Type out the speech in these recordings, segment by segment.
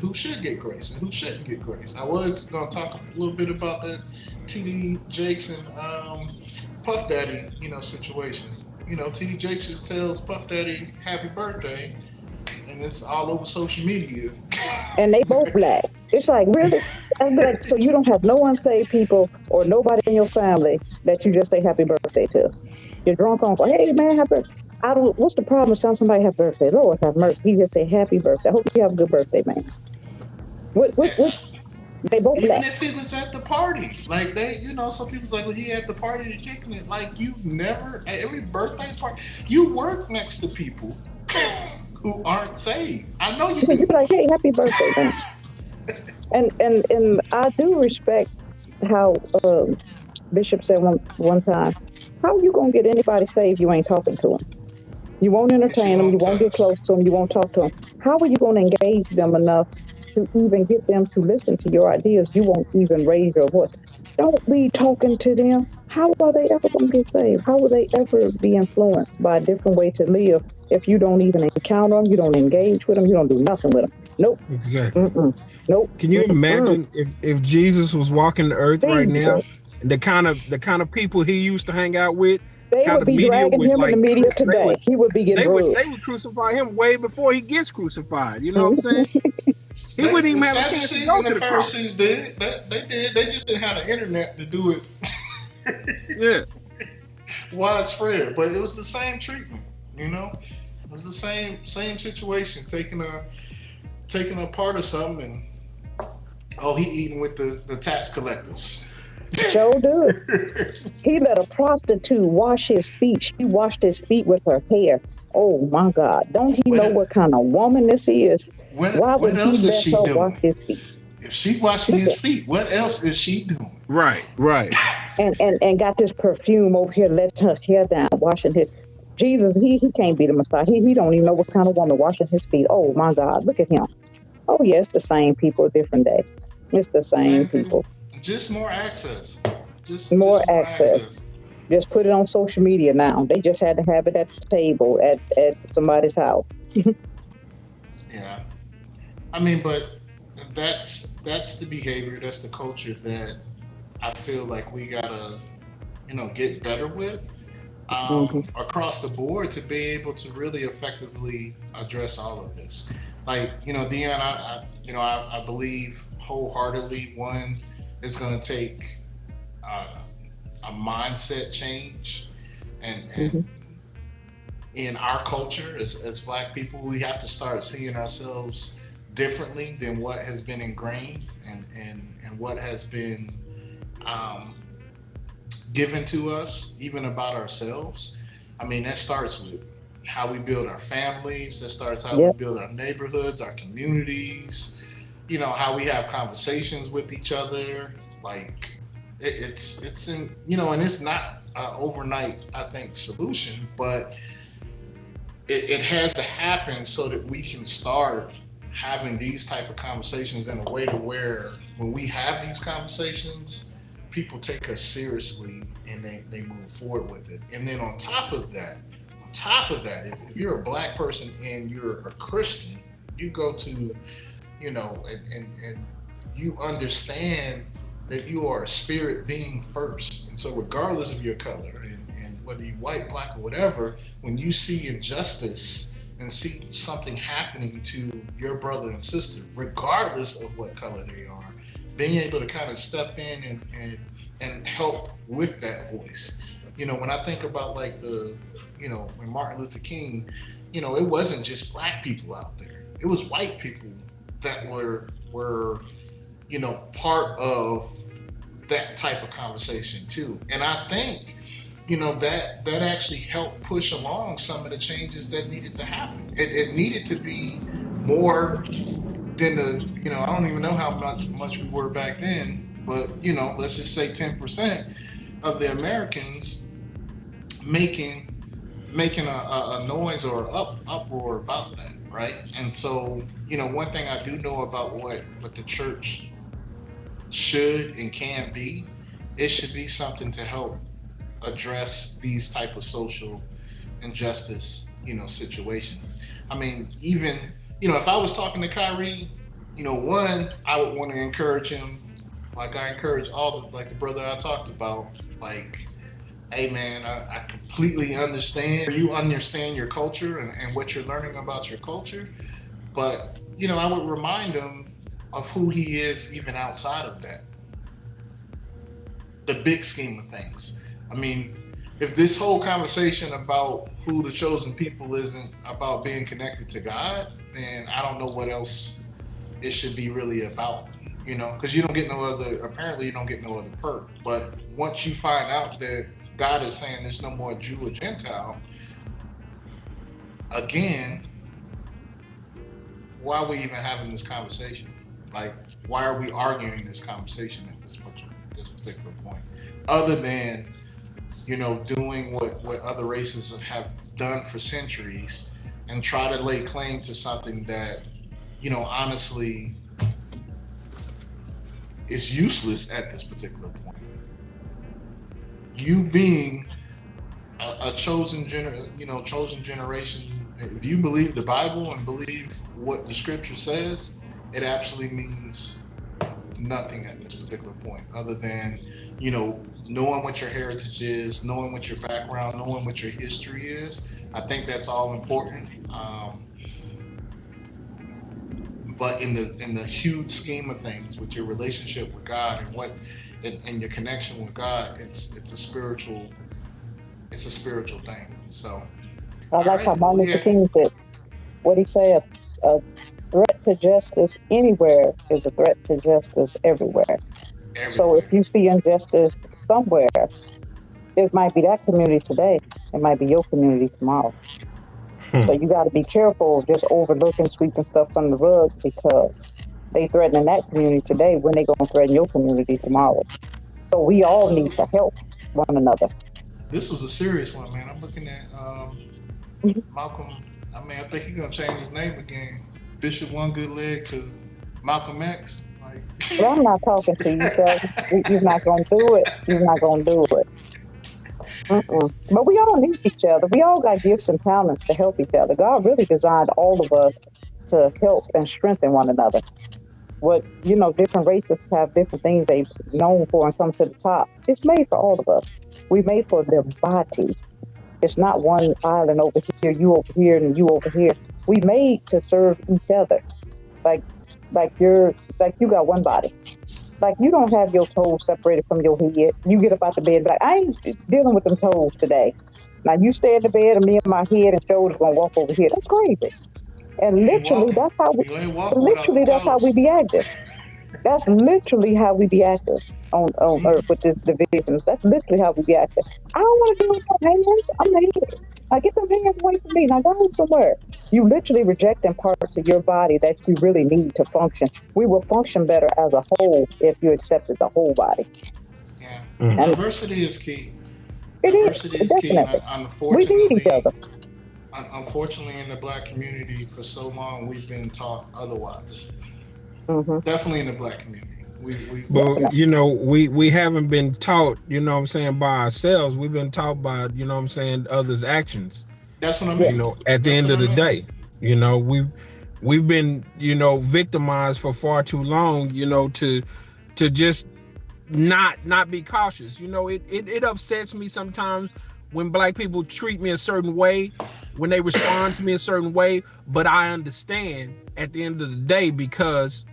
who should get grace and who shouldn't get grace. I was going to talk a little bit about the TD Jakes and Puff Daddy, situation. TD Jakes just tells Puff Daddy happy birthday, and it's all over social media. And they both black. It's like, really? I'd be like, so you don't have no unsaved people or nobody in your family that you just say happy birthday to? Your drunk uncle, hey man, what's the problem with telling somebody happy birthday? Lord have mercy. He just say happy birthday. I hope you have a good birthday, man. What? They both Even black. if he was at the party, like some people's like, well, he at the party and kicking it. Like, you've never at every birthday party, you work next to people who aren't saved. I know you do. You be like, hey, happy birthday, man. and I do respect how Bishop said one time, how are you gonna get anybody saved? You ain't talking to them. You won't entertain them. You won't get close to them. You won't talk to them. How are you going to engage them enough to even get them to listen to your ideas? You won't even raise your voice. Don't be talking to them. How are they ever going to get saved? How will they ever be influenced by a different way to live if you don't even encounter them, you don't engage with them, you don't do nothing with them? Nope. Exactly. Nope. Can you imagine if Jesus was walking the earth right now, the kind of people he used to hang out with? They would be dragging him in the media today. He would be getting drugged. They would crucify him way before he gets crucified. You know what I'm saying? He wouldn't even have a chance to go to the cross. Pharisees did. They did. They just didn't have the internet to do it. Yeah. Widespread, but it was the same treatment. It was the same situation. Taking a part of something, and he eating with the tax collectors. Sure do. He let a prostitute wash his feet. She washed his feet with her hair. Oh my God! Don't he know what kind of woman this is? Why would he let her wash his feet? If she washing his feet, what else is she doing? Right. And got this perfume over here, let her hair down, washing his. Jesus, he can't be the Messiah. He don't even know what kind of woman washing his feet. Oh my God, look at him. Oh yeah, it's the same people, different day. It's the same people. Just more access. Just more access. Just put it on social media now. They just had to have it at the table at somebody's house. Yeah. I mean, but that's the behavior, that's the culture that I feel like we gotta, get better with across the board to be able to really effectively address all of this. Like, Deanne, I believe wholeheartedly, one, it's going to take a mindset change, and in our culture as Black people, we have to start seeing ourselves differently than what has been ingrained and what has been given to us, even about ourselves. I mean, that starts with how we build our families. That starts how we build our neighborhoods, our communities. How we have conversations with each other. Like it's in, and it's not an overnight, I think, solution, but it has to happen so that we can start having these type of conversations in a way to where when we have these conversations, people take us seriously and they move forward with it. And then on top of that, if you're a Black person and you're a Christian, you go to, and you understand that you are a spirit being first. And so regardless of your color and whether you're white, Black, or whatever, when you see injustice and see something happening to your brother and sister, regardless of what color they are, being able to kind of step in and help with that voice. When I think about like when Martin Luther King, it wasn't just Black people out there. It was white people that were part of that type of conversation too. And I think, that actually helped push along some of the changes that needed to happen. It needed to be more than I don't even know how much we were back then, but, let's just say 10% of the Americans making a noise or uproar about that, right? And so, one thing I do know about what the church should and can be, it should be something to help address these type of social injustice, situations. I mean, even, if I was talking to Kyrie one, I would want to encourage him, like I encourage like the brother I talked about, like, hey man, I completely understand. You understand your culture and what you're learning about your culture, but I would remind him of who he is even outside of that. The big scheme of things. I mean, if this whole conversation about who the chosen people isn't about being connected to God, then I don't know what else it should be really about. Because you don't get apparently you don't get no other perk. But once you find out that God is saying there's no more Jew or Gentile, again, why are we even having this conversation? Like, why are we arguing this conversation at this particular point? Other than, doing what other races have done for centuries and try to lay claim to something that, honestly is useless at this particular point. You being a chosen generation, if you believe the Bible and believe what the scripture says, it absolutely means nothing at this particular point, other than, knowing what your heritage is, knowing what your background, knowing what your history is. I think that's all important. But in the huge scheme of things, with your relationship with God and your connection with God, it's a spiritual thing. So I like how Martin Luther King said, what he said, a threat to justice anywhere is a threat to justice everywhere. So if you see injustice somewhere, it might be that community today, it might be your community tomorrow. So you got to be careful of just overlooking, sweeping stuff under the rug, because they threatening that community today when they going to threaten your community tomorrow. So we all need to help one another. This was a serious one, man. I'm looking at Malcolm. I think he's going to change his name again. Bishop One Good Leg to Malcolm X. Well, I'm not talking to you, sir. You're not going to do it. You're not going to do it. But we all need each other. We all got gifts and talents to help each other. God really designed all of us to help and strengthen one another. Different races have different things they've known for and come to the top. It's made for all of us. We made for the body. It's not one island over here, you over here, and you over here. We made to serve each other. Like you got one body. Like, you don't have your toes separated from your head. You get up out the bed, like, I ain't dealing with them toes today. Now you stay in the bed and me and my head and shoulders gonna walk over here. That's crazy. And literally that's how we be active. That's literally how we be active on earth with this divisions. That's literally how we be active. I don't want to deal with no hands. I'm naked. Now get them hands away from me. Now go somewhere. You literally rejecting parts of your body that you really need to function. We will function better as a whole if you accepted the whole body. Yeah. Diversity is key. Diversity is key. We need each other. Unfortunately, in the Black community, for so long, we've been taught otherwise. Definitely in the Black community. We haven't been taught, by ourselves. We've been taught by, others' actions. That's what I mean. At the end of the day, we've been, victimized for far too long, to just not be cautious. It upsets me sometimes when Black people treat me a certain way, when they respond to me a certain way, but I understand at the end of the day, because,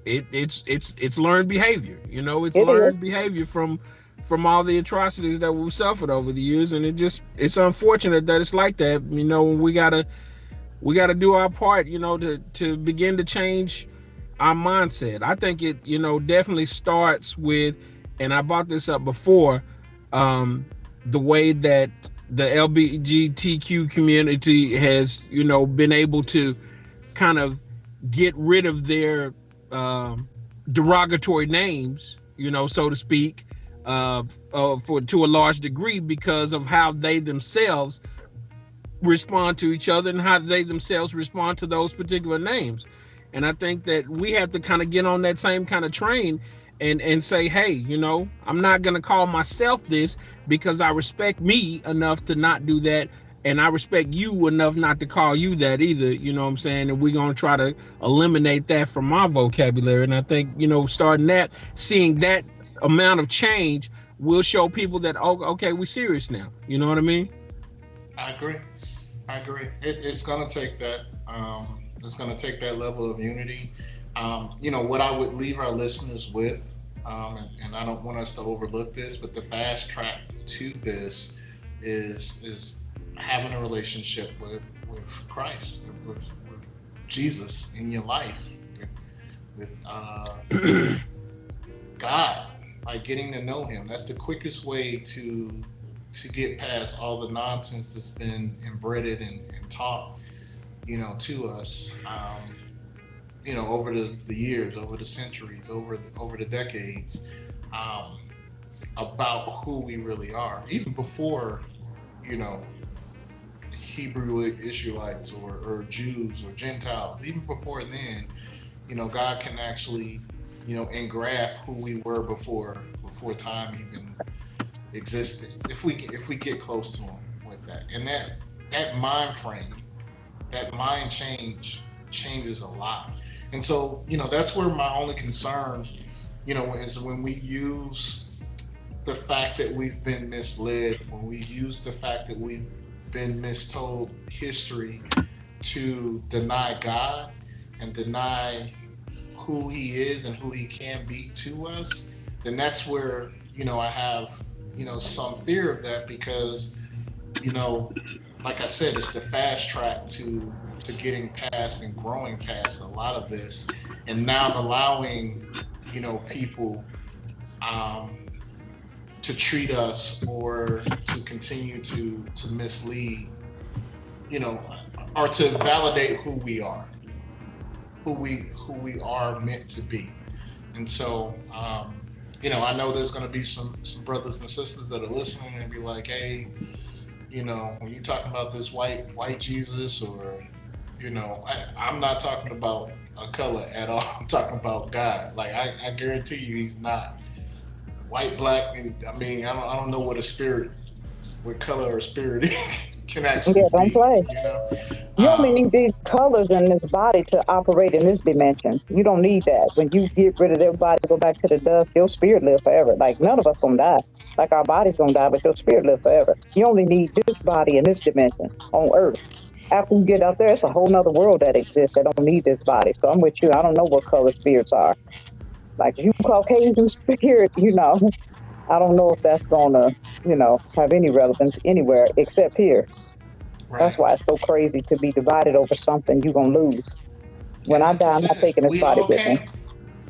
it's learned behavior. It's learned behavior from all the atrocities that we've suffered over the years, and it's unfortunate that it's like that. We gotta do our part, to begin to change our mindset. I think it, definitely starts with, and I brought this up before, the way that the LGBTQ community has, been able to kind of get rid of their derogatory names, so to speak, to a large degree, because of how they themselves respond to each other and how they themselves respond to those particular names. And I think that we have to kind of get on that same kind of train and say, hey, I'm not going to call myself this, because I respect me enough to not do that. and I respect you enough not to call you that either. You know what I'm saying? And we're gonna try to eliminate that from my vocabulary. And I think, you know, starting that, seeing that amount of change will show people that, oh, okay, we're serious now. You know what I mean? I agree. It's gonna take that. It's gonna take that level of unity. You know what I would leave our listeners with, and I don't want us to overlook this, but the fast track to this is having a relationship with Christ, with Jesus in your life, with God, like getting to know Him. That's the quickest way to get past all the nonsense that's been embedded and taught, you know, to us, you know, over the years, over the centuries, over the decades, about who we really are. Even before, you know, Hebrew Israelites or Jews or Gentiles, even before then, you know, God can actually, you know, engraft who we were before time even existed. If we get close to Him with that, and that mind frame, that mind changes a lot. And so, you know, that's where my only concern, you know, is when we use the fact that we've been misled, when we use the fact that we've been mistold history to deny God and deny who He is and who He can be to us, then that's where, you know, I have, you know, some fear of that, because, you know, like I said, it's the fast track to getting past and growing past a lot of this, and now allowing, you know, people to treat us or to continue to mislead, you know, or to validate who we are meant to be. And so, you know, I know there's going to be some brothers and sisters that are listening and be like, hey, you know, when you're talking about this white Jesus, or, you know, I'm not talking about a color at all. I'm talking about God. Like, I guarantee you He's not white, black, and I mean, I don't know what color or spirit can actually Yeah, don't be. play. You know? You only need these colors in this body to operate in this dimension. You don't need that. When you get rid of their body, go back to the dust, your spirit live forever. Like, none of us gonna die. Like, our body's gonna die, but your spirit live forever. You only need this body in this dimension on earth. After you get out there, it's a whole nother world that exists that don't need this body. So I'm with you. I don't know what color spirits are. Like, you Caucasian spirit, you know, I don't know if that's gonna, you know, have any relevance anywhere except here. Right. That's why it's so crazy to be divided over something you're gonna lose. When I die, I'm not taking this body with me.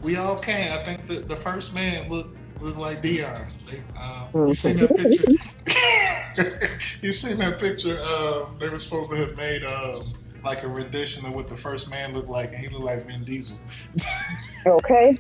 We all can. I think the first man looked like Dion. You seen that picture? You seen that picture? They were supposed to have made like a rendition of what the first man looked like, and he looked like Vin Diesel. Okay.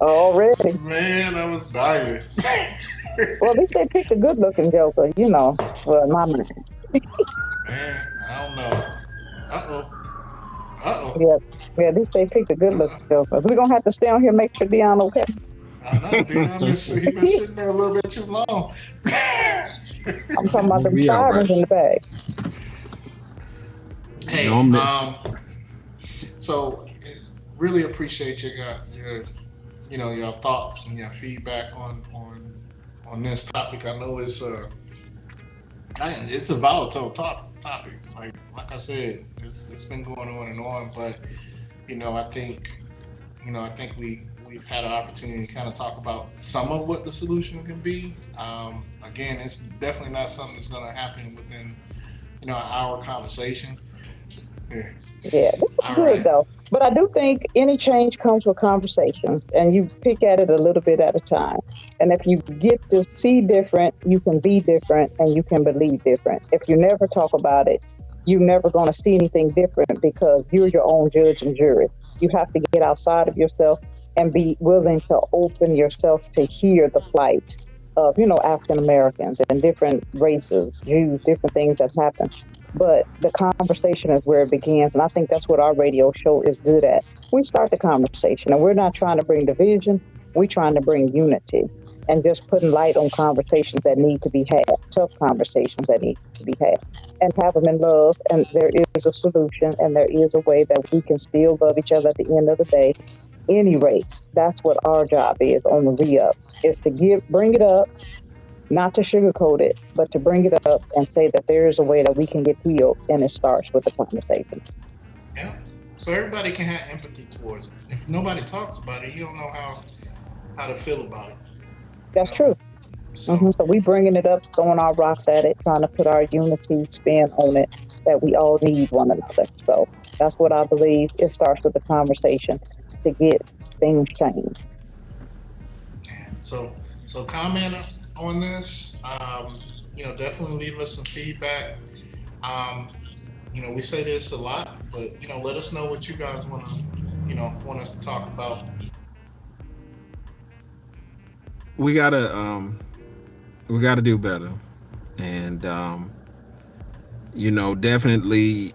Already. Man, I was dying. Well, at least they picked a good-looking Joker, you know. Well, in my mind. Man, I don't know. Uh-oh. Yeah, at least they picked a good-looking Joker. We're going to have to stay on here and make sure Dion okay. I know, Dion been sitting there a little bit too long. I'm talking about the sirens in the bag. Hey, so really appreciate your thoughts and your feedback on this topic. I know it's a volatile topic. Like I said, it's been going on and on, but you know, I think we've had an opportunity to kind of talk about some of what the solution can be. Again, it's definitely not something that's going to happen within, you know, an hour conversation. Yeah, this is good though. But I do think any change comes with conversations, and you pick at it a little bit at a time. And if you get to see different, you can be different, and you can believe different. If you never talk about it, you're never going to see anything different, because you're your own judge and jury. You have to get outside of yourself and be willing to open yourself to hear the plight of, you know, African Americans and different races, Jews, different things that happen. But the conversation is where it begins, and I think that's what our radio show is good at. We start the conversation, and we're not trying to bring division. We're trying to bring unity. and just putting light on conversations that need to be had, tough conversations that need to be had, and have them in love. And there is a solution, and there is a way that we can still love each other at the end of the day. Any race, that's what our job is on the re-up, is to bring it up, not to sugarcoat it, but to bring it up and say that there is a way that we can get healed, and it starts with the conversation. Yeah. So everybody can have empathy towards it. If nobody talks about it, you don't know how to feel about it. That's true. So we bringing it up, throwing our rocks at it, trying to put our unity spin on it, that we all need one another. So that's what I believe. It starts with the conversation to get things changed. So comment on this. Definitely leave us some feedback. We say this a lot, but let us know what you guys want us to talk about. We gotta do better, and definitely,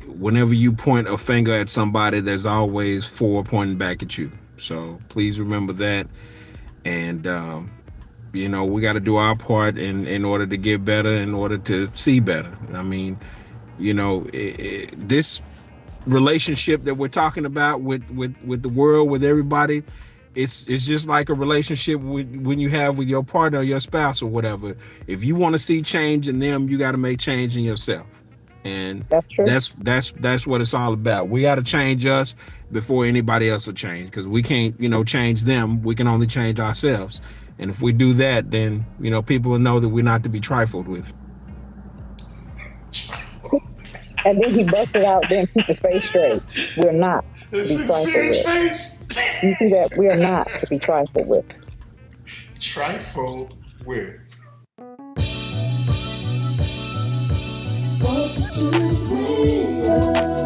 whenever you point a finger at somebody, there's always 4 pointing back at you. So please remember that, and we got to do our part in order to get better, in order to see better. I mean, this relationship that we're talking about with the world, with everybody, it's just like a relationship when you have with your partner or your spouse or whatever. If you want to see change in them, you got to make change in yourself. And that's true. That's what it's all about. We got to change us before anybody else will change, because we can't, change them. We can only change ourselves. And if we do that, then, people will know that we're not to be trifled with. And then he busted out, then keep his face straight. We're not to be trifled with. You see that? We are not to be trifled with. Trifled with. Welcome to the